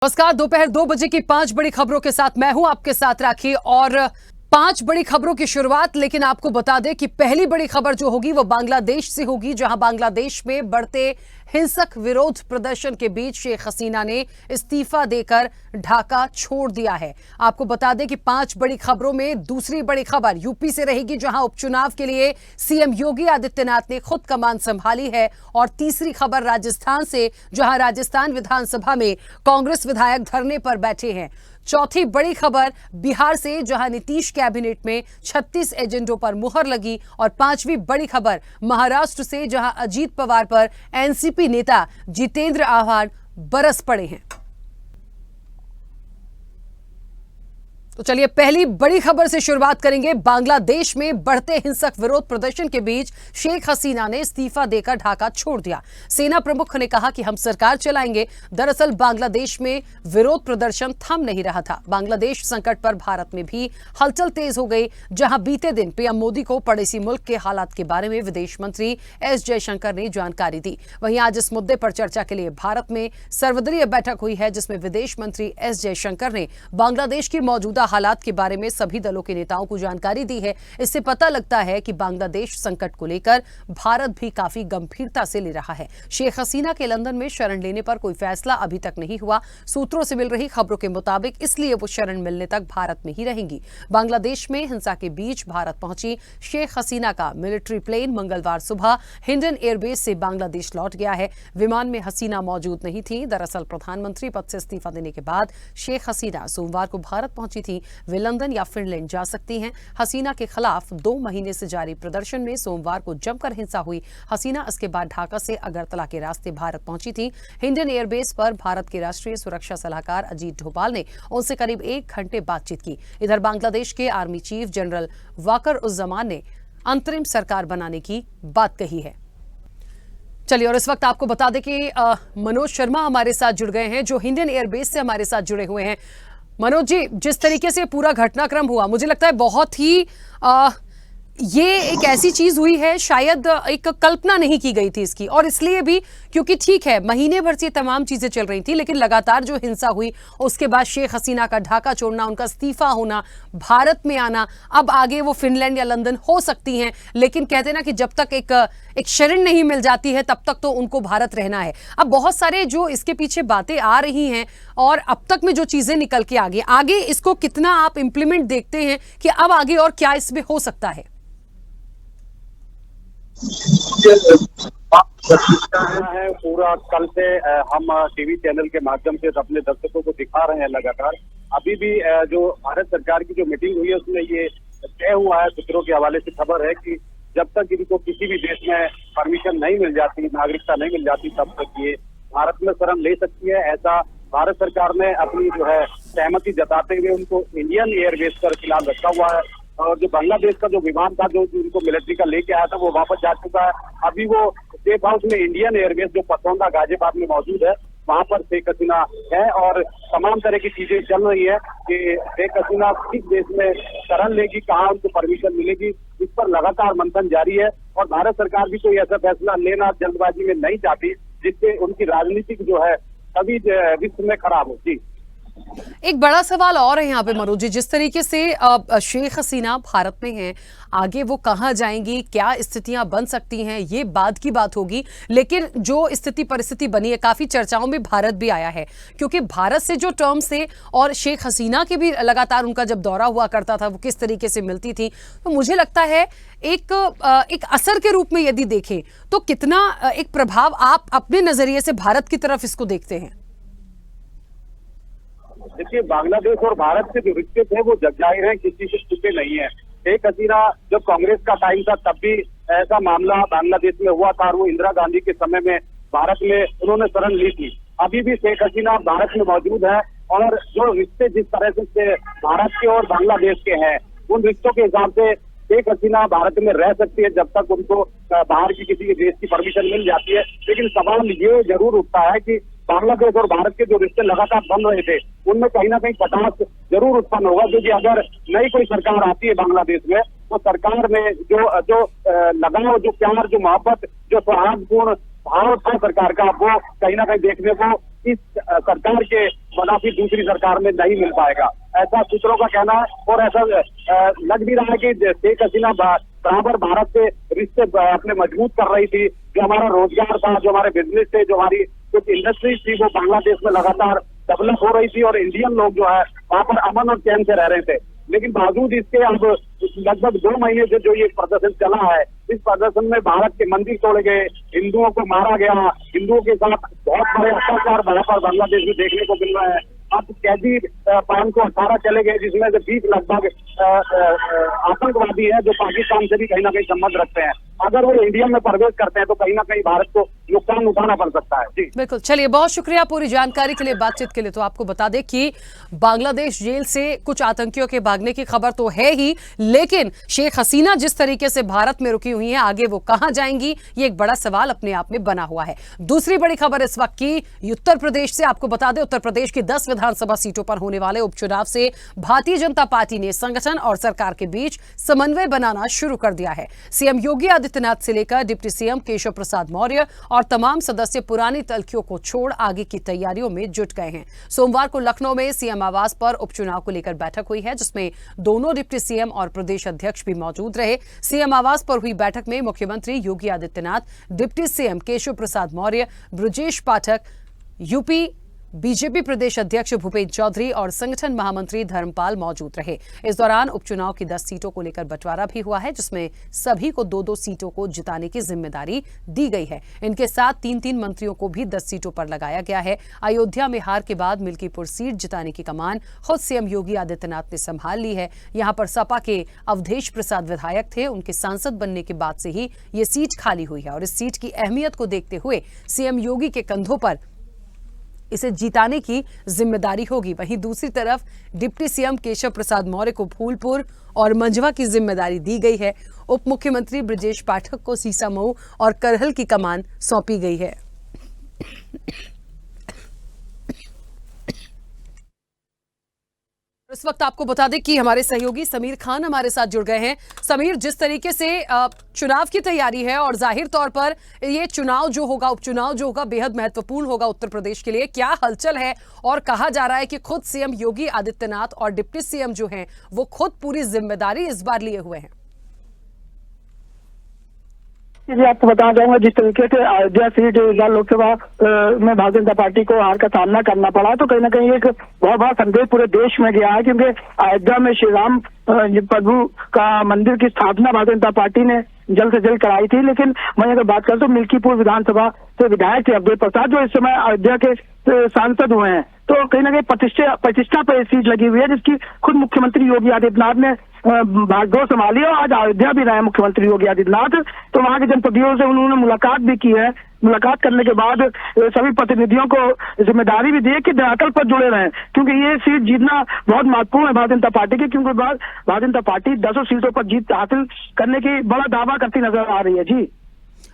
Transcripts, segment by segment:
नमस्कार। दोपहर 2 बजे की 5 बड़ी खबरों के साथ मैं हूं आपके साथ राखी और 5 बड़ी खबरों की शुरुआत। लेकिन आपको बता दें कि पहली बड़ी खबर जो होगी वो बांग्लादेश से होगी, जहां बांग्लादेश में बढ़ते हिंसक विरोध प्रदर्शन के बीच शेख हसीना ने इस्तीफा देकर ढाका छोड़ दिया है। आपको बता दें कि 5 बड़ी खबरों में दूसरी बड़ी खबर यूपी से रहेगी, जहां उपचुनाव के लिए सीएम योगी आदित्यनाथ ने खुद कमान संभाली है। और तीसरी खबर राजस्थान से, जहां राजस्थान विधानसभा में कांग्रेस विधायक धरने पर बैठे हैं। चौथी बड़ी खबर बिहार से, जहां नीतीश कैबिनेट में 36 एजेंडों पर मुहर लगी। और 5वीं बड़ी खबर महाराष्ट्र से, जहां अजीत पवार पर एनसीपी नेता जितेंद्र आव्हाड बरस पड़े हैं। तो चलिए पहली बड़ी खबर से शुरुआत करेंगे। बांग्लादेश में बढ़ते हिंसक विरोध प्रदर्शन के बीच शेख हसीना ने इस्तीफा देकर ढाका छोड़ दिया। सेना प्रमुख ने कहा कि हम सरकार चलाएंगे। दरअसल बांग्लादेश में विरोध प्रदर्शन थम नहीं रहा था। बांग्लादेश संकट पर भारत में भी हलचल तेज हो गई, जहां बीते दिन पीएम मोदी को पड़ोसी मुल्क के हालात के बारे में विदेश मंत्री एस जयशंकर ने जानकारी दी। वहीं आज इस मुद्दे पर चर्चा के लिए भारत में सर्वदलीय बैठक हुई है, जिसमें विदेश मंत्री एस जयशंकर ने बांग्लादेश की मौजूदा हालात के बारे में सभी दलों के नेताओं को जानकारी दी है। इससे पता लगता है कि बांग्लादेश संकट को लेकर भारत भी काफी गंभीरता से ले रहा है। शेख हसीना के लंदन में शरण लेने पर कोई फैसला अभी तक नहीं हुआ। सूत्रों से मिल रही खबरों के मुताबिक इसलिए वो शरण मिलने तक भारत में ही रहेंगी। बांग्लादेश में हिंसा के बीच भारत पहुंची शेख हसीना का मिलिट्री प्लेन मंगलवार सुबह हिंडन एयरबेस से बांग्लादेश लौट गया है। विमान में हसीना मौजूद नहीं थी। दरअसल प्रधानमंत्री पद से इस्तीफा देने के बाद शेख हसीना सोमवार को भारत पहुंची थी। वे लंदन या फिनलैंड जा सकती हैं। हसीना के खिलाफ 2 महीने से जारी प्रदर्शन में सोमवार को जमकर हिंसा हुई। हसीना इसके बाद ढाका से अगरतला के रास्ते भारत पहुंची थी। हिंडन एयरबेस पर भारत के राष्ट्रीय सुरक्षा सलाहकार अजीत डोभाल ने उनसे करीब 1 घंटे बातचीत की। इधर बांग्लादेश के आर्मी चीफ जनरल वाकर उज़्ज़मान ने अंतरिम सरकार बनाने की बात कही है। चलिए, और इस वक्त आपको बता दें कि मनोज शर्मा हमारे साथ जुड़ गए हैं, जो हिंडन एयरबेस से हमारे साथ जुड़े हुए हैं। मनोज जी, जिस तरीके से पूरा घटनाक्रम हुआ, मुझे लगता है बहुत ही ये एक ऐसी चीज हुई है, शायद एक कल्पना नहीं की गई थी इसकी। और इसलिए भी क्योंकि ठीक है, महीने भर से ये तमाम चीजें चल रही थी, लेकिन लगातार जो हिंसा हुई उसके बाद शेख हसीना का ढाका छोड़ना, उनका इस्तीफा होना, भारत में आना, अब आगे वो फिनलैंड या लंदन हो सकती हैं, लेकिन कहते हैं ना कि जब तक एक शरण नहीं मिल जाती है तब तक तो उनको भारत रहना है। अब बहुत सारे जो इसके पीछे बातें आ रही हैं और अब तक में जो चीजें निकल के आगे इसको कितना आप इंप्लीमेंट देखते हैं कि अब आगे और क्या इसमें हो सकता है? है पूरा कल से हम टीवी चैनल के माध्यम से अपने दर्शकों को दिखा रहे हैं लगातार। अभी भी जो भारत सरकार की जो मीटिंग हुई है उसमें ये तय हुआ है, सूत्रों के हवाले से खबर है कि जब तक इनको किसी भी देश में परमिशन नहीं मिल जाती, नागरिकता नहीं मिल जाती, तब तक ये भारत में शरण ले सकती है। ऐसा भारत सरकार ने अपनी जो है सहमति जताते हुए उनको इंडियन एयरबेस पर फिलहाल रखा हुआ है। और जो बांग्लादेश का जो विमान था, जो उनको मिलिट्री का लेके आया था, वो वापस जा चुका है। अभी वो सेफ हाउस में इंडियन एयरबेस जो पसौंदा गाजियाबाद में मौजूद है, वहां पर शेख हसीना है। और तमाम तरह की चीजें चल रही है कि शेख हसीना किस देश में शरण लेगी, कहाँ उनको परमिशन मिलेगी, इस पर लगातार मंथन जारी है। और भारत सरकार भी कोई ऐसा फैसला लेना जल्दबाजी में नहीं चाहती जिससे उनकी राजनीतिक जो है सभी विश्व में खराब हो। जी, एक बड़ा सवाल और है यहाँ पे मनोज जी, जिस तरीके से शेख हसीना भारत में हैं, आगे वो कहाँ जाएंगी, क्या स्थितियां बन सकती हैं, ये बाद की बात होगी। लेकिन जो स्थिति परिस्थिति बनी है, काफी चर्चाओं में भारत भी आया है, क्योंकि भारत से जो टर्म्स थे और शेख हसीना के भी लगातार उनका जब दौरा हुआ करता था वो किस तरीके से मिलती थी, तो मुझे लगता है एक असर के रूप में यदि देखें तो कितना एक प्रभाव आप अपने नजरिए से भारत की तरफ इसको देखते हैं? देखिए, बांग्लादेश और भारत के जो रिश्ते थे वो जगजाहिर है, किसी से छुपे नहीं है। शेख हसीना जब कांग्रेस का टाइम था तब भी ऐसा मामला बांग्लादेश में हुआ था और वो इंदिरा गांधी के समय में भारत में उन्होंने शरण ली थी। अभी भी शेख हसीना भारत में मौजूद है और जो रिश्ते जिस तरह से भारत के और बांग्लादेश के हैं, उन रिश्तों के हिसाब से शेख हसीना भारत में रह सकती है जब तक उनको बाहर की किसी देश की परमिशन मिल जाती है। लेकिन सवाल ये जरूर उठता है कि बांग्लादेश और भारत के जो रिश्ते लगातार बन रहे थे, उनमें कहीं ना कहीं कटास जरूर उत्पन्न होगा, क्योंकि अगर नई कोई सरकार आती है बांग्लादेश में, तो सरकार में जो लगाव, जो प्यार, जो मोहब्बत, जो सौहार्दपूर्ण भाव था सरकार का, वो कहीं ना कहीं देखने को इस सरकार के मुनाफी दूसरी सरकार में नहीं मिल पाएगा, ऐसा सूत्रों का कहना है। और ऐसा लग भी रहा है कि शेख हसीना बराबर भारत से रिश्ते अपने मजबूत कर रही थी। जो हमारा रोजगार था, जो हमारे बिजनेस थे, जो हमारी कुछ इंडस्ट्रीज थी, वो बांग्लादेश में लगातार डेवलप हो रही थी और इंडियन लोग जो है वहाँ पर अमन और चैन से रह रहे थे। लेकिन बावजूद इसके अब लगभग 2 महीने से जो ये प्रदर्शन चला है, इस प्रदर्शन में भारत के मंदिर तोड़े गए, हिंदुओं को मारा गया, हिंदुओं के साथ बहुत बड़े अत्याचार वहाँ पर बांग्लादेश में देखने को मिल रहे हैं। अब कैदी 518 चले गए, जिसमें से 20 लगभग आतंकवादी है जो पाकिस्तान से भी कहीं ना कहीं संबंध रखते हैं। अगर वो इंडिया में प्रवेश करते हैं तो कहीं ना कहीं भारत को नुकसान उठाना पड़ सकता है। जी बिल्कुल, चलिए बहुत शुक्रिया पूरी जानकारी के लिए, बातचीत के लिए। तो आपको बता दें कि बांग्लादेश जेल से कुछ आतंकियों के भागने की खबर तो है ही, लेकिन शेख हसीना जिस तरीके से भारत में रुकी हुई हैं, आगे वो कहां जाएंगी, ये एक बड़ा सवाल अपने आप में बना हुआ है। दूसरी बड़ी खबर इस वक्त की उत्तर प्रदेश से। आपको बता दें, उत्तर प्रदेश की 10 विधानसभा सीटों पर होने वाले उपचुनाव से भारतीय जनता पार्टी ने संगठन और सरकार के बीच समन्वय बनाना शुरू कर दिया है। सीएम योगी आदित्यनाथ से लेकर डिप्टी सीएम केशव प्रसाद मौर्य और तमाम सदस्य पुरानी तलखियों को छोड़ आगे की तैयारियों में जुट गए हैं। सोमवार को लखनऊ में सीएम आवास पर उपचुनाव को लेकर बैठक हुई है, जिसमें दोनों डिप्टी सीएम और प्रदेश अध्यक्ष भी मौजूद रहे। सीएम आवास पर हुई बैठक में मुख्यमंत्री Yogi Adityanath, deputy CM Keshav Prasad Maurya, Brajesh Pathak, UP BJP प्रदेश अध्यक्ष भूपेंद्र चौधरी और संगठन महामंत्री धर्मपाल मौजूद रहे। इस दौरान उपचुनाव की 10 सीटों को लेकर बंटवारा भी हुआ है, जिसमें सभी को 2-2 सीटों को जिताने की जिम्मेदारी दी गई है। इनके साथ 3-3 मंत्रियों को भी 10 सीटों पर लगाया गया है। अयोध्या में हार के बाद मिल्कीपुर सीट जिताने की कमान खुद सीएम योगी आदित्यनाथ ने संभाल ली है। यहां पर सपा के अवधेश प्रसाद विधायक थे, उनके सांसद बनने के बाद से ही ये सीट खाली हुई है और इस सीट की अहमियत को देखते हुए सीएम योगी के कंधों पर इसे जीताने की जिम्मेदारी होगी। वहीं दूसरी तरफ डिप्टी सीएम केशव प्रसाद मौर्य को फूलपुर और मंझवा की जिम्मेदारी दी गई है। उप मुख्यमंत्री ब्रजेश पाठक को सीसामऊ और करहल की कमान सौंपी गई है। इस वक्त आपको बता दें कि हमारे सहयोगी समीर खान हमारे साथ जुड़ गए हैं। समीर, जिस तरीके से चुनाव की तैयारी है और जाहिर तौर पर ये चुनाव जो होगा, उपचुनाव जो होगा, बेहद महत्वपूर्ण होगा उत्तर प्रदेश के लिए, क्या हलचल है? और कहा जा रहा है कि खुद सीएम योगी आदित्यनाथ और डिप्टी सीएम जो हैं वो खुद पूरी जिम्मेदारी इस बार लिए हुए हैं। जी, आपको बताना चाहूंगा, जिस तरीके से अयोध्या सीट लोकसभा में भारतीय जनता पार्टी को हार का सामना करना पड़ा, तो कहीं ना कहीं एक बहुत बड़ा संदेश पूरे देश में गया है। क्योंकि अयोध्या में श्री राम प्रभु का मंदिर की स्थापना भारतीय जनता पार्टी ने जल्द से जल्द कराई थी। लेकिन मैं अगर बात करूं तो मिल्कीपुर विधानसभा से विधायक थे अवधेश प्रसाद, जो इस समय अयोध्या के सांसद हुए हैं। तो कहीं ना कहीं प्रतिष्ठा पर सीट लगी हुई है, जिसकी खुद मुख्यमंत्री योगी आदित्यनाथ ने भागडोर संभाली और आज अयोध्या भी रहे मुख्यमंत्री योगी आदित्यनाथ। तो वहां के जनप्रतिनिधियों से उन्होंने मुलाकात भी की है। मुलाकात करने के बाद सभी प्रतिनिधियों को जिम्मेदारी भी दी है कि धरातल पर जुड़े रहें, क्योंकि ये सीट जीतना बहुत महत्वपूर्ण है भारतीय जनता पार्टी की। क्योंकि भारतीय जनता पार्टी 10 सीटों पर जीत हासिल करने की बड़ा दावा करती नजर आ रही है। जी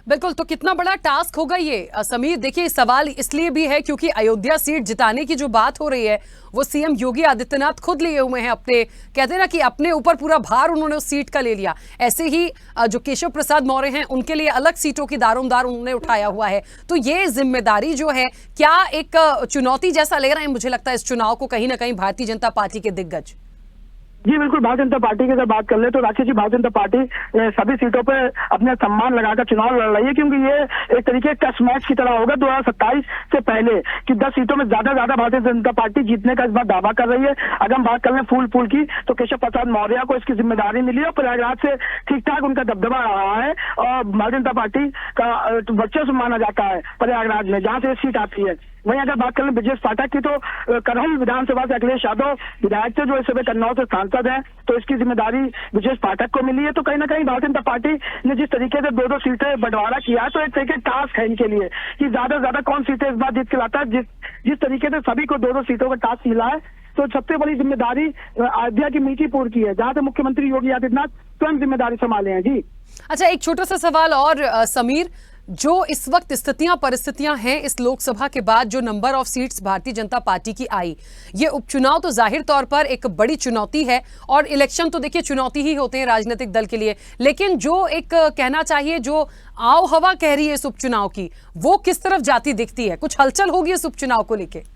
बिल्कुल, तो कितना बड़ा टास्क होगा ये समीर? देखिए, सवाल इसलिए भी है क्योंकि अयोध्या सीट जिताने की जो बात हो रही है वो सीएम योगी आदित्यनाथ खुद लिए हुए हैं। अपने कहते हैं ना कि अपने ऊपर पूरा भार उन्होंने उस सीट का ले लिया। ऐसे ही जो केशव प्रसाद मौर्य हैं उनके लिए अलग सीटों की दारोमदार उन्होंने उठाया हुआ है। तो ये जिम्मेदारी जो है, क्या एक चुनौती जैसा ले रहे हैं? मुझे लगता है इस चुनाव को कहीं ना कहीं भारतीय जनता पार्टी के दिग्गज। जी बिल्कुल, भारतीय जनता पार्टी की अगर बात कर ले तो राकेश जी, भारतीय जनता पार्टी सभी सीटों पे अपने सम्मान लगाकर चुनाव लड़ रही है। क्योंकि ये एक तरीके टेस्ट मैच की तरह होगा 2027 से पहले, कि 10 सीटों में ज्यादा भारतीय जनता पार्टी जीतने का इस बार दावा कर रही है। अगर हम बात कर लें फूलपुर की, तो केशव प्रसाद मौर्य को इसकी जिम्मेदारी मिली है और प्रयागराज से ठीक ठाक उनका दबदबा रहा है और भारतीय जनता पार्टी का वर्चस्व माना जाता है प्रयागराज में, जहाँ से सीट आती है। वहीं अगर बात करें ब्रजेश पाठक की, तो करहल विधानसभा से अखिलेश यादव विधायक थे, जो इस समय कन्नौज से सांसद हैं, तो इसकी जिम्मेदारी ब्रजेश पाठक को मिली है। तो कहीं ना कहीं भारतीय जनता पार्टी ने जिस तरीके से 2-2 सीटें बंटवारा किया है, तो एक तरीके टास्क है इनके लिए कि ज्यादा से ज्यादा कौन सीटें इस बार जीत के लाता है। जिस तरीके से सभी को 2-2 सीटों का टास्क मिला है, तो सबसे बड़ी जिम्मेदारी अयोध्या की मिल्कीपुर की है, जहां से मुख्यमंत्री योगी आदित्यनाथ स्वयं जिम्मेदारी संभाले हैं। जी अच्छा, एक छोटा सा सवाल और समीर, जो इस वक्त स्थितियां परिस्थितियां हैं इस लोकसभा के बाद जो number of seats Bharatiya Janata party की आई, ये उपचुनाव तो जाहिर तौर पर एक बड़ी चुनौती है और इलेक्शन तो देखिए चुनौती ही होते हैं राजनीतिक दल के लिए, लेकिन जो एक कहना चाहिए जो आओ हवा कह रही है इस उपचुनाव की, वो किस तरफ जाती दिखती है? कुछ हलचल होगी इस उपचुनाव को लेकर?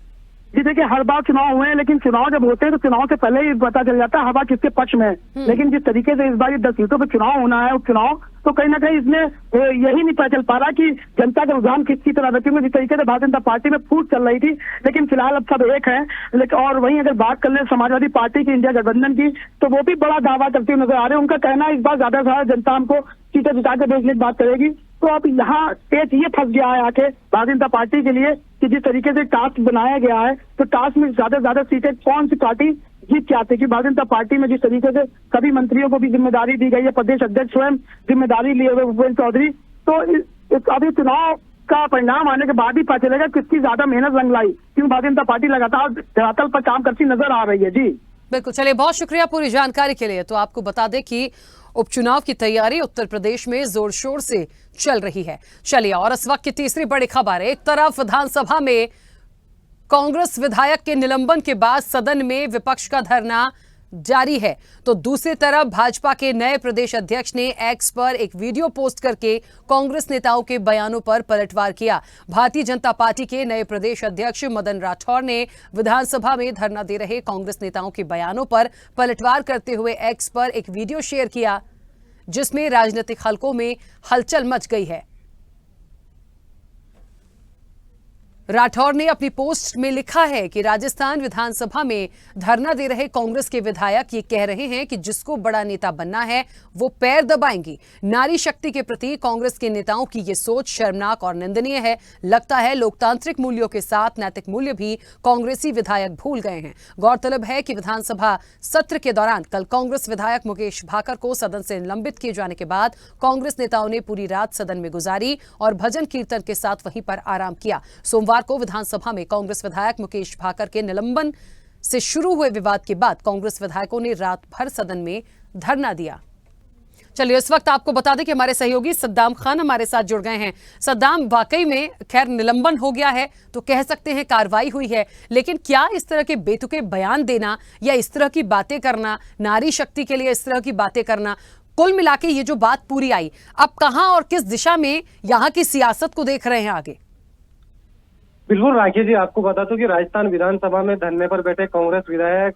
जी देखिए, हर बार चुनाव हुए हैं, लेकिन चुनाव जब होते हैं तो चुनाव से पहले ही पता चल जाता है हवा किसके पक्ष में है। लेकिन जिस तरीके से इस बार ये 10 सीटों पे चुनाव होना है, उपचुनाव, तो कहीं ना कहीं इसमें यही नहीं पता चल पा रहा कि जनता का रुझान किसकी तरफ है। क्योंकि जिस तरीके से भारतीय जनता पार्टी में फूट चल रही थी, लेकिन फिलहाल अब सब एक है। लेकिन और वहीं अगर बात कर ले समाजवादी पार्टी की, इंडिया गठबंधन की, तो वो भी बड़ा दावा करते हुए नजर आ रहे हैं। उनका कहना है इस बार ज्यादा से ज्यादा जनता हमको सीटें जिता के भेजने की बात करेगी। तो अब यहाँ पेच ये फंस गया है आके भारतीय जनता पार्टी के लिए कि जिस तरीके से टास्क बनाया गया है, तो टास्क में ज्यादा से ज्यादा सीटें कौन सी पार्टी जीत के आती है। कि भारतीय जनता पार्टी में जिस तरीके से सभी मंत्रियों को भी जिम्मेदारी दी गई है, प्रदेश अध्यक्ष स्वयं जिम्मेदारी लिए हुए भूपेंद्र चौधरी, तो अभी चुनाव का परिणाम आने के बाद ही पता चलेगा किसकी ज्यादा मेहनत रंग लाई। क्योंकि भारतीय जनता पार्टी लगातार धरातल पर काम करती नजर आ रही है। जी बिल्कुल, चलिए बहुत शुक्रिया पूरी जानकारी के लिए। तो आपको बता दें कि उपचुनाव की तैयारी उत्तर प्रदेश में जोर शोर से चल रही है। चलिए और इस वक्त की तीसरी बड़ी खबर, एक तरफ विधानसभा में कांग्रेस विधायक के निलंबन के बाद सदन में विपक्ष का धरना जारी है, तो दूसरी तरफ भाजपा के नए प्रदेश अध्यक्ष ने एक्स पर एक वीडियो पोस्ट करके कांग्रेस नेताओं के बयानों पर पलटवार किया। भारतीय जनता पार्टी के नए प्रदेश अध्यक्ष मदन राठौर ने विधानसभा में धरना दे रहे कांग्रेस नेताओं के बयानों पर पलटवार करते हुए एक्स पर एक वीडियो शेयर किया, जिसमें राजनीतिक हलकों में हलचल मच गई है। राठौर ने अपनी पोस्ट में लिखा है कि राजस्थान विधानसभा में धरना दे रहे कांग्रेस के विधायक ये कह रहे हैं कि जिसको बड़ा नेता बनना है वो पैर दबाएंगी। नारी शक्ति के प्रति कांग्रेस के नेताओं की ये सोच शर्मनाक और निंदनीय है। लगता है लोकतांत्रिक मूल्यों के साथ नैतिक मूल्य भी कांग्रेसी विधायक भूल गए हैं। गौरतलब है कि विधानसभा सत्र के दौरान कल कांग्रेस विधायक मुकेश भाकर को सदन से निलंबित किए जाने के बाद कांग्रेस नेताओं ने पूरी रात सदन में गुजारी और भजन कीर्तन के साथ वहीं पर आराम किया। सोमवार को विधानसभा में कांग्रेस विधायक मुकेश भाकर के निलंबन से शुरू हुए विवाद के बाद कांग्रेस विधायकों ने रात भर सदन में धरना दिया। चलिए इस वक्त आपको बता दें कि हमारे सहयोगी सद्दाम खान हमारे साथ जुड़ गए हैं। सद्दाम, वाकई में खैर निलंबन हो गया है तो कह सकते हैं कार्रवाई हुई है, लेकिन क्या इस तरह के बेतुके बयान देना या इस तरह की बातें करना, नारी शक्ति के लिए इस तरह की बातें करना, कुल मिला के ये जो बात पूरी आई, अब कहां और किस दिशा में यहां की सियासत को देख रहे हैं आगे? बिल्कुल राखी जी, आपको बता दूं कि राजस्थान विधानसभा में धरने पर बैठे कांग्रेस विधायक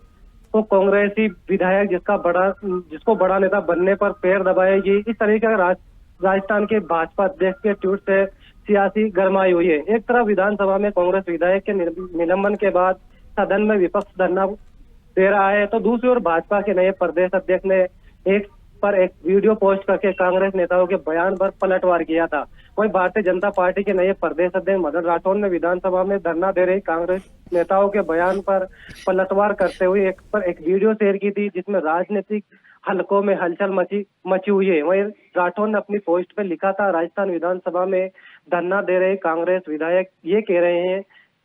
को कांग्रेसी विधायक जिसको बड़ा नेता बनने पर पैर दबाएगी, इस तरीके का राजस्थान के भाजपा अध्यक्ष के ट्वीट से सियासी गरमाई हुई है। एक तरफ विधानसभा में कांग्रेस विधायक के निलंबन के बाद सदन में विपक्ष धरना दे रहा है, तो दूसरी ओर भाजपा के नए प्रदेश अध्यक्ष ने एक वीडियो पोस्ट करके कांग्रेस नेताओं के बयान पर पलटवार किया था। वहीं भारतीय जनता पार्टी के नए प्रदेश अध्यक्ष मदन राठौर ने विधानसभा में धरना दे रहे कांग्रेस नेताओं के बयान पर पलटवार करते हुए एक वीडियो शेयर की थी, जिसमें राजनीतिक हलकों में हलचल मची हुई है। वहीं राठौर ने अपनी पोस्ट पे लिखा था, राजस्थान विधानसभा में धरना दे रहे कांग्रेस विधायक ये कह रहे हैं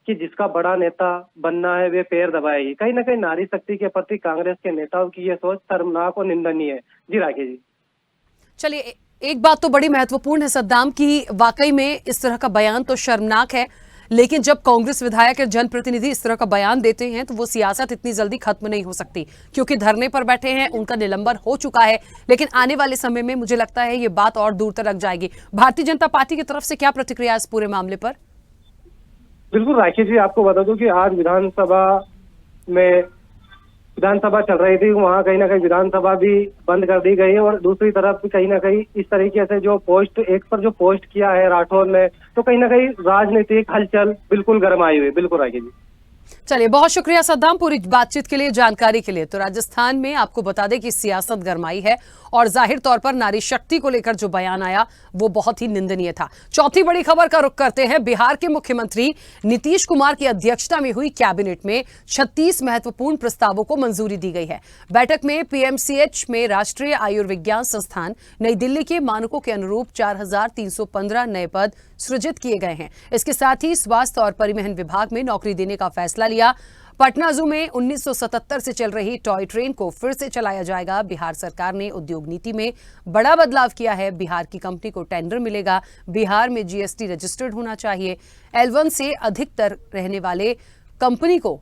कि जिसका बड़ा नेता बनना है वे पैर दबाएगी। कहीं ना कहीं नारी शक्ति के प्रति कांग्रेस के नेताओं की ये सोच शर्मनाक और निंदनीय है। जी राखी जी। चलिए एक बात तो बड़ी महत्वपूर्ण है सद्दाम की वाकई में इस तरह का बयान तो शर्मनाक है, लेकिन जब कांग्रेस विधायक या जनप्रतिनिधि इस तरह का बयान देते हैं तो वो सियासत इतनी जल्दी खत्म नहीं हो सकती, क्योंकि धरने पर बैठे हैं, उनका निलंबन हो चुका है, लेकिन आने वाले समय में मुझे लगता है ये बात और दूर तक जाएगी। भारतीय जनता पार्टी की तरफ से क्या प्रतिक्रिया इस पूरे मामले पर? बिल्कुल राखी जी, आपको बता दूं कि आज विधानसभा चल रही थी, वहाँ कहीं ना कहीं विधानसभा भी बंद कर दी गई है और दूसरी तरफ कहीं ना कहीं इस तरीके से जो पोस्ट किया है राठौर ने, तो कहीं ना कहीं राजनीतिक हलचल बिल्कुल गरमाई हुई। बिल्कुल राखी जी। चलिए बहुत शुक्रिया सद्दाम पूरी बातचीत के लिए, जानकारी के लिए। तो राजस्थान में आपको बता दें कि सियासत गरमाई है और जाहिर तौर पर नारी शक्ति को लेकर जो बयान आया वो बहुत ही निंदनीय था। चौथी बड़ी खबर का रुख करते हैं। बिहार के मुख्यमंत्री नीतीश कुमार की अध्यक्षता में हुई कैबिनेट में 36 महत्वपूर्ण प्रस्तावों को मंजूरी दी गई है। बैठक में पीएमसीएच में राष्ट्रीय आयुर्विज्ञान संस्थान नई दिल्ली के मानकों के अनुरूप 4315 नए पद सृजित किए गए हैं। इसके साथ ही स्वास्थ्य और परिवहन विभाग में नौकरी देने का फैसला लिया। पटना जू में 1977 से चल रही टॉय ट्रेन को फिर से चलाया जाएगा। बिहार सरकार ने उद्योग नीति में बड़ा बदलाव किया है। बिहार की कंपनी को टेंडर मिलेगा। बिहार में जीएसटी रजिस्टर्ड होना चाहिए। L1 से अधिकतर रहने वाले कंपनी को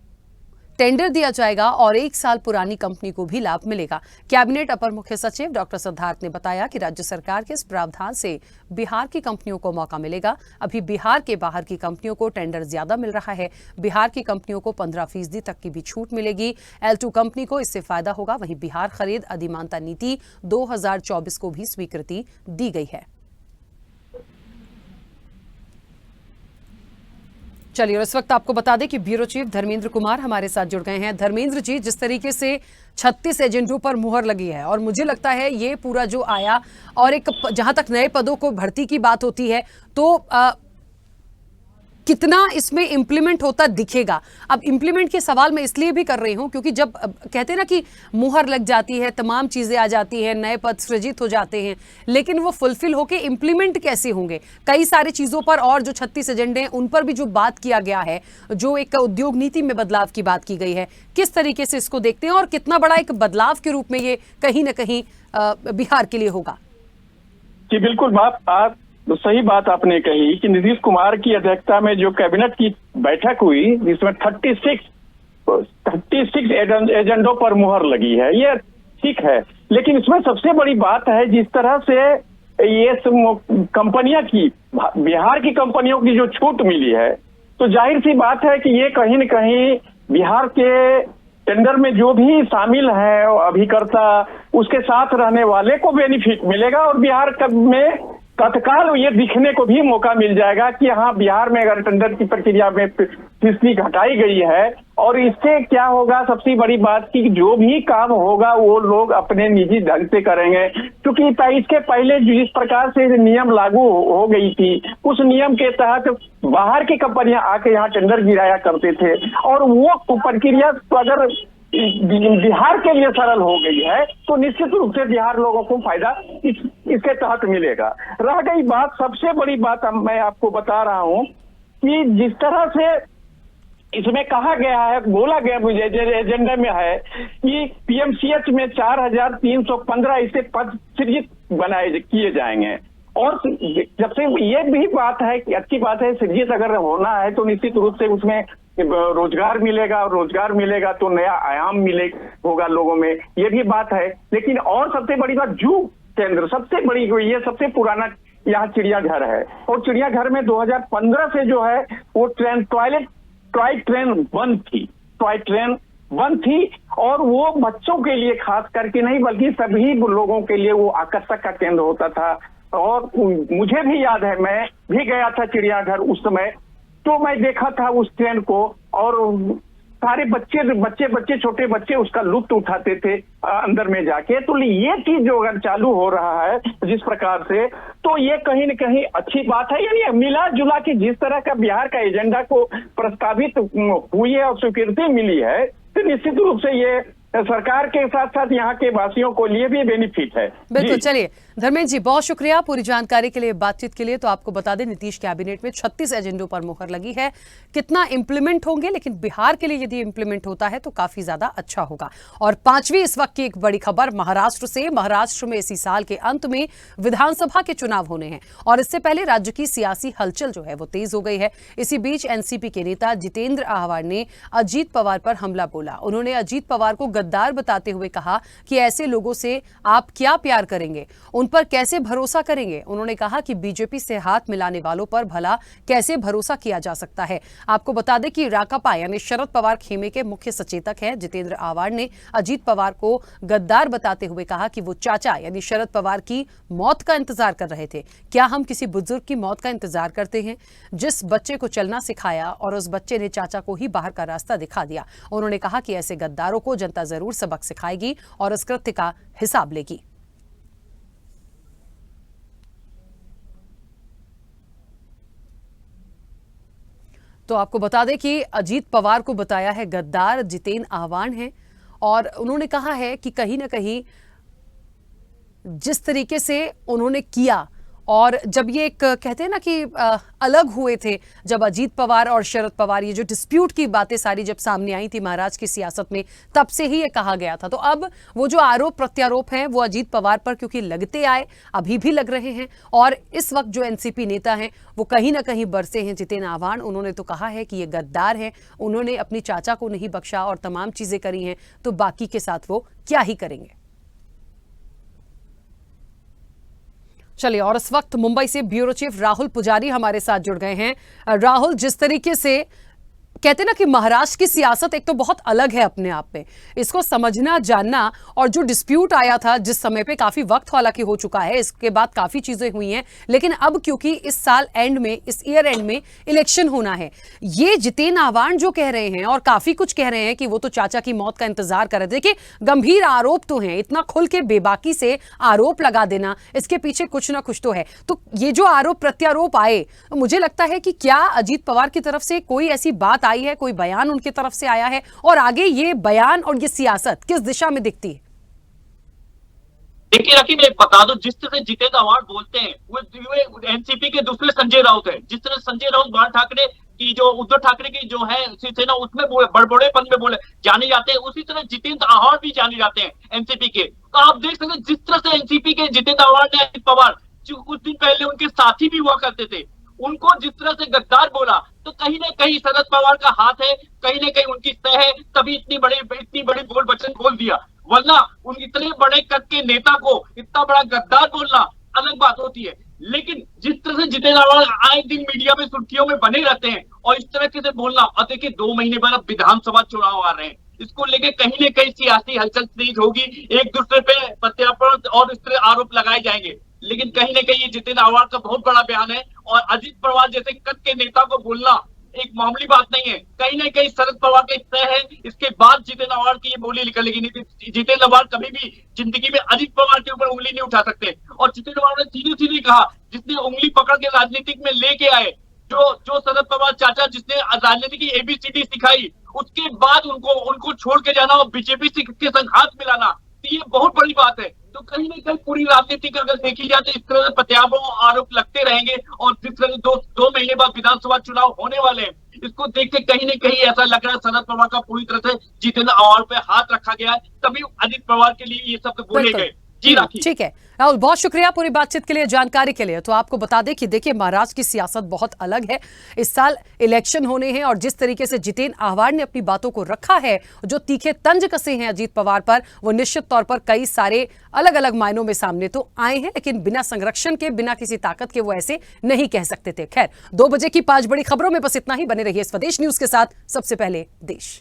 टेंडर दिया जाएगा और 1 साल पुरानी कंपनी को भी लाभ मिलेगा। कैबिनेट अपर मुख्य सचिव डॉक्टर सिद्धार्थ ने बताया कि राज्य सरकार के इस प्रावधान से बिहार की कंपनियों को मौका मिलेगा। अभी बिहार के बाहर की कंपनियों को टेंडर ज्यादा मिल रहा है। बिहार की कंपनियों को 15% तक की भी छूट मिलेगी। L2 कंपनी को इससे फायदा होगा। वहीं बिहार खरीद अधिमानता नीति 2024 को भी स्वीकृति दी गई है। चलिए, और इस वक्त आपको बता दें कि ब्यूरो चीफ धर्मेंद्र कुमार हमारे साथ जुड़ गए हैं। धर्मेंद्र जी, जिस तरीके से 36 एजेंडों पर मुहर लगी है और मुझे लगता है ये पूरा जो आया और एक जहां तक नए पदों को भर्ती की बात होती है तो कितना इसमें इंप्लीमेंट होता दिखेगा। अब इंप्लीमेंट के सवाल मैं इसलिए भी कर रही हूं क्योंकि जब कहते हैं ना कि मुहर लग जाती है, तमाम चीजें आ जाती हैं, नए पद सृजित हो जाते हैं, लेकिन वो फुलफिल होके इंप्लीमेंट कैसे होंगे। कई सारी चीजों पर और जो 36 एजेंडे हैं उन पर भी जो बात किया गया है, जो एक उद्योग नीति में बदलाव की बात की गई है, किस तरीके से इसको देखते हैं और कितना बड़ा एक बदलाव के रूप में ये कहीं ना कहीं बिहार के लिए होगा। जी बिल्कुल, आप तो सही बात आपने कही कि नीतीश कुमार की अध्यक्षता में जो कैबिनेट की बैठक हुई जिसमें 36 एजेंडों पर मुहर लगी है, ये ठीक है। लेकिन इसमें सबसे बड़ी बात है जिस तरह से ये कंपनियां की बिहार की कंपनियों की जो छूट मिली है, तो जाहिर सी बात है कि ये कहीं न कहीं बिहार के टेंडर में जो भी शामिल है अभिकर्ता, उसके साथ रहने वाले को बेनिफिट मिलेगा और बिहार में तत्काल ये दिखने को भी मौका मिल जाएगा कि हाँ, बिहार में अगर टेंडर की प्रक्रिया में फीसदी घटाई गई है और इससे क्या होगा, सबसे बड़ी बात की जो भी काम होगा वो लोग अपने निजी ढंग से करेंगे। क्योंकि इसके पहले जिस प्रकार से नियम लागू हो गई थी, उस नियम के तहत बाहर की कंपनियां आके यहाँ टेंडर गिराया करते थे और वो प्रक्रिया अगर बिहार के लिए सरल हो गई है तो निश्चित रूप से बिहार लोगों को फायदा इसके तहत मिलेगा। रह गई बात, सबसे बड़ी बात मैं आपको बता रहा हूं कि जिस तरह से इसमें कहा गया है, बोला गया मुझे एजेंडा में है कि पीएमसीएच में 4315 इससे पद सृजित किए जाएंगे। और जब से ये भी बात है कि अच्छी बात है, सृजित अगर होना है तो निश्चित रूप से उसमें रोजगार मिलेगा और रोजगार मिलेगा तो नया आयाम होगा लोगों में, ये भी बात है। लेकिन और सबसे बड़ी बात, जू केंद्र सबसे बड़ी, ये सबसे पुराना यहाँ चिड़ियाघर है और चिड़ियाघर में 2015 से जो है वो टॉय ट्रेन बंद थी और वो बच्चों के लिए खास करके नहीं बल्कि सभी लोगों के लिए वो आकर्षक का केंद्र होता था। और मुझे भी याद है, मैं भी गया था चिड़ियाघर उस समय, तो मैं देखा था उस ट्रेन को और सारे बच्चे छोटे बच्चे उसका लुत्फ उठाते थे अंदर में जाके। तो ये चीज जो अगर चालू हो रहा है जिस प्रकार से, तो ये कहीं न कहीं अच्छी बात है। यानी मिला जुला के जिस तरह का बिहार का एजेंडा को प्रस्तावित हुई है और स्वीकृति मिली है, तो निश्चित रूप से ये सरकार के साथ साथ यहाँ के वासियों को लिए भी बेनिफिट है। बिल्कुल। चलिए धर्मेंद्र जी, बहुत शुक्रिया पूरी जानकारी के लिए, बातचीत के लिए। तो आपको बता दें, नीतीश कैबिनेट में 36 एजेंडों पर मुहर लगी है। कितना इंप्लीमेंट होंगे, लेकिन बिहार के लिए यदि इंप्लीमेंट होता है तो काफी ज्यादा अच्छा होगा। और पांचवी इस वक्त की एक बड़ी खबर महाराष्ट्र से। महाराष्ट्र में इसी साल के अंत में विधानसभा के चुनाव होने हैं और इससे पहले राज्य की सियासी हलचल जो है वो तेज हो गई है। इसी बीच एनसीपी के नेता जितेंद्र आह्वान ने अजीत पवार पर हमला बोला। उन्होंने अजीत पवार को गद्दार बताते हुए कहा कि ऐसे लोगों से आप क्या प्यार करेंगे, उन पर कैसे भरोसा करेंगे। उन्होंने कहा कि बीजेपी से हाथ मिलाने वालों पर भला कैसे भरोसा किया जा सकता है। आपको बता दें कि राकापा यानी शरद पवार खेमे के मुख्य सचेतक हैं जितेंद्र आह्वान ने अजीत पवार को गद्दार बताते हुए कहा कि वो चाचा यानी शरद पवार की मौत का इंतजार कर रहे थे। क्या हम किसी बुजुर्ग की मौत का इंतजार करते हैं? जिस बच्चे को चलना सिखाया और उस बच्चे ने चाचा को ही बाहर का रास्ता दिखा दिया। उन्होंने कहा कि ऐसे गद्दारों को जनता जरूर सबक सिखाएगी और इस कृत्य का हिसाब लेगी। तो आपको बता दें कि अजीत पवार को बताया है गद्दार जितेंद्र आह्वान है और उन्होंने कहा है कि कहीं ना कहीं जिस तरीके से उन्होंने किया और जब ये एक कहते हैं ना कि अलग हुए थे, जब अजीत पवार और शरद पवार ये जो डिस्प्यूट की बातें सारी जब सामने आई थी महाराष्ट्र की सियासत में, तब से ही ये कहा गया था। तो अब वो जो आरोप प्रत्यारोप हैं वो अजीत पवार पर क्योंकि लगते आए, अभी भी लग रहे हैं, और इस वक्त जो एनसीपी नेता हैं वो कहीं ना कहीं बरसे हैं जितेंद्र आव्हाड। उन्होंने तो कहा है कि ये गद्दार हैं, उन्होंने अपनी चाचा को नहीं बख्शा और तमाम चीजें करी हैं, तो बाकी के साथ वो क्या ही करेंगे। चलिए, और इस वक्त मुंबई से ब्यूरो चीफ राहुल पुजारी हमारे साथ जुड़ गए हैं। राहुल, जिस तरीके से कहते हैं ना कि महाराष्ट्र की सियासत एक तो बहुत अलग है अपने आप में, इसको समझना जानना, और जो डिस्प्यूट आया था जिस समय पे, काफी वक्त हालांकि हो चुका है, इसके बाद काफी चीजें हुई हैं, लेकिन अब क्योंकि इस साल एंड में, इस ईयर एंड में इलेक्शन होना है, ये जितेंद्र आव्हाड जो कह रहे हैं और काफी कुछ कह रहे हैं कि वो तो चाचा की मौत का इंतजार कर रहे थे। देखिए, गंभीर आरोप तो हैं, इतना खुल के बेबाकी से आरोप लगा देना, इसके पीछे कुछ ना कुछ तो है। तो ये जो आरोप प्रत्यारोप आए, मुझे लगता है कि क्या अजीत पवार की तरफ से कोई ऐसी बात आई है, कोई बयान उनकी तरफ से आया है, और आगे ये बयान और ये सियासत किस दिशा में दिखती है? देखिए राखी, मैं बता दूं, जिस तरह से जितेंद्र आव्हाड बोलते हैं वो एनसीपी के दूसरे संजय राउत है। जिस तरह संजय राउत बाल ठाकरे की, जो उद्धव ठाकरे की जो है शिवसेना, उसमें बड़बड़ेपन में बोले जाने जाते हैं, उसी तरह जितेंद्र आव्हाड भी जाने जाते हैं एनसीपी के। तो आप देख सकते हैं जिस तरह से एनसीपी के जितेंद्र आव्हाड ने अजित पवार, जो कुछ दिन पहले उनके साथी भी हुआ करते थे, उनको जिस तरह से गद्दार बोला, तो कहीं ना कहीं शरद पवार का हाथ है, कहीं ना कहीं उनकी सह है, तभी इतनी बड़ी बोल वचन बोल दिया। वरना उन इतने बड़े कद के नेता को इतना बड़ा गद्दार बोलना अलग बात होती है। लेकिन जिस तरह से जितेंद्र आव्हाड आए दिन मीडिया में सुर्खियों में बने रहते हैं और इस तरह से बोलना, और देखिए 2 महीने बाद अब विधानसभा चुनाव आ रहे हैं, इसको लेके कहीं ना कहीं सियासी हलचल तेज होगी, एक दूसरे पे प्रत्यारोप और इस तरह आरोप लगाए जाएंगे। लेकिन कहीं ना कहीं ये जितेंद्र आव्हाड का बहुत बड़ा बयान है, और अजित पवार जैसे कद के नेता को बोलना एक मामूली बात नहीं है। कहीं ना कहीं शरद पवार का हिस्सा है, इसके बाद जितेंद्र आव्हाड की ये बोली निकलेगी। नहीं, जितेंद्र आव्हाड कभी भी जिंदगी में अजित पवार के ऊपर उंगली नहीं उठा सकते। और जितेंद्र आव्हाड ने सीधी सीधी कहा, जिसने उंगली पकड़ के राजनीतिक में लेके आए, जो शरद पवार चाचा, जिसने राजनीति की ABCD सिखाई, उसके बाद उनको छोड़ के जाना और बीजेपी के संग हाथ मिलाना, तो ये बहुत बड़ी बात है। तो कहीं ना कहीं पूरी राजनीति का अगर देखी जाए तो इस तरह से प्रत्यारोप आरोप लगते रहेंगे, और जिस तरह से दो महीने बाद विधानसभा चुनाव होने वाले हैं, इसको देख के कहीं ना कहीं ऐसा लग रहा है शरद पवार का पूरी तरह से जितेंद्र आव्हाड पे हाथ रखा गया है, तभी अजित पवार के लिए ये शब्द बोले गए। जी राखी, ठीक है राहुल, बहुत शुक्रिया पूरी बातचीत के लिए, जानकारी के लिए। तो आपको बता दें कि देखिए, महाराष्ट्र की सियासत बहुत अलग है, इस साल इलेक्शन होने हैं, और जिस तरीके से जितेंद्र आव्हाड ने अपनी बातों को रखा है, जो तीखे तंज कसे हैं अजीत पवार पर, वो निश्चित तौर पर कई सारे अलग अलग मायनों में सामने तो आए हैं, लेकिन बिना संरक्षण के, बिना किसी ताकत के वो ऐसे नहीं कह सकते थे। खैर, 2 बजे की 5 बड़ी खबरों में बस इतना ही। बने रहिए स्वदेश न्यूज के साथ, सबसे पहले देश।